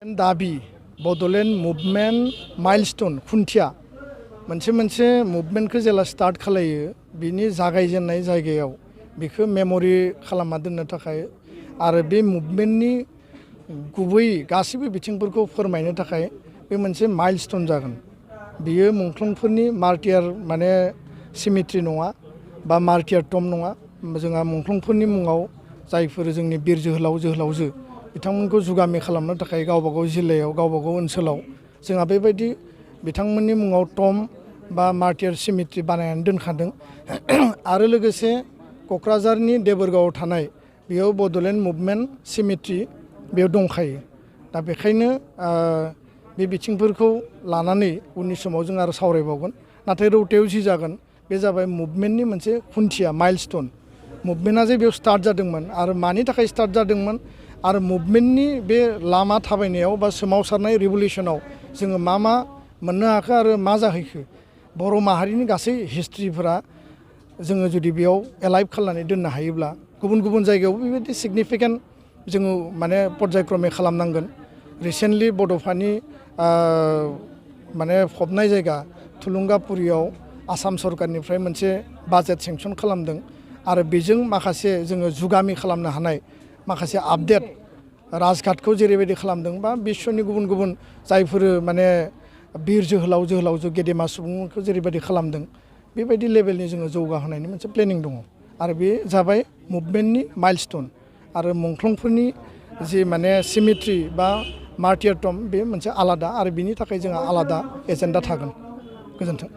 दाबि Bodoland movement milestone खुन्थिया मोनसे मुभमेन्टखौ जेला स्टार्ट खालायो बिनि जागायजेननाय जायगायाव बेखौ मेम'रि खालामना दोननो थाखाय आरो बे मुभमेन्टनि गुबै गासिबो बिथिंफोरखौ फोरमायनो थाखाय बे मोनसे माइलस्टोन जागोन। बियो मुंख्लंफोरनि मार्टियार माने सिमेट्रि नङा बा मार्टियार टम नङा। जोंहा मुंख्लंफोरनि मुङाव जायफोर जोंनि बिर जोहोलावजो बिथांमोनखौ जुगामि खालामनो थाखाय गावबागाव जिल्लायाव गावबागाव ओनसोलाव जोंहा बेबायदि बिथांमोननि मुङाव टम बा मार्टियार सिमेट्रि बानायनानै दोनखादों। आरो लोगोसे क'क्राझारनि देबोरगावआव थानाय बेयाव बड'लेण्ड मुभमेन्ट सिमेट्रि बेयाव दंखायो। दा बेखायनो बे बिथिंफोरखौ लानानै उननि समाव जों आरो सावरायबावगोन। नाथाय रौतायाव जि जागोन बे जाबाय मुभमेन्टनि मोनसे खुन्थिया माइलस्टोन। मुभमेन्टआ जे बेयाव स्टार्ट जादोंमोन आरो मानि थाखाय स्टार्ट जादोंमोन आरो मुभमेन्टनि बे लामा थाबायनायाव बा सोमावसारनाय रिभलिउसनाव जोङो मा मोननो हाखो आरो मा जाहैखो बर' माहारिनि गासै हिस्ट्रिफोरा जोङो जुदि बेयाव एलाइभ खालामनानै दोननो हायोब्ला गुबुन गुबुन जायगायावबो बेबायदि सिगनिफिकेन्ट जोङो माने पर्यायक्रमे खालामनांगोन। रिसेन्टलि बड'फानि माने फबनाय जायगा थुलुंगापुरियाव आसाम सरकारनिफ्राय मोनसे बाजेट सेंसन खालामदों आरो बेजों माखासे जोङो जुगामि खालामनो हानाय माखासे आपडेट राजघाटखौ जेरैबायदि खालामदों बा बिश्वनि गुबुन गुबुन जायफोर माने बिर जोहोलावजो गेदेमा सुबुंखौ जेरैबायदि खालामदों बेबायदि लेभेलनि जोङो जौगाहोनायनि मोनसे प्लेनिं दङ। आरो बे जाबाय मुभमेन्टनि माइलस्टोन आरो मुंख्लंफोरनि जि माने सिमेट्रि बा मार्टियार टम बे मोनसे आलादा आरो बिनि थाखाय जोंहा आलादा एजेन्डा थागोन। गोजोन्थों।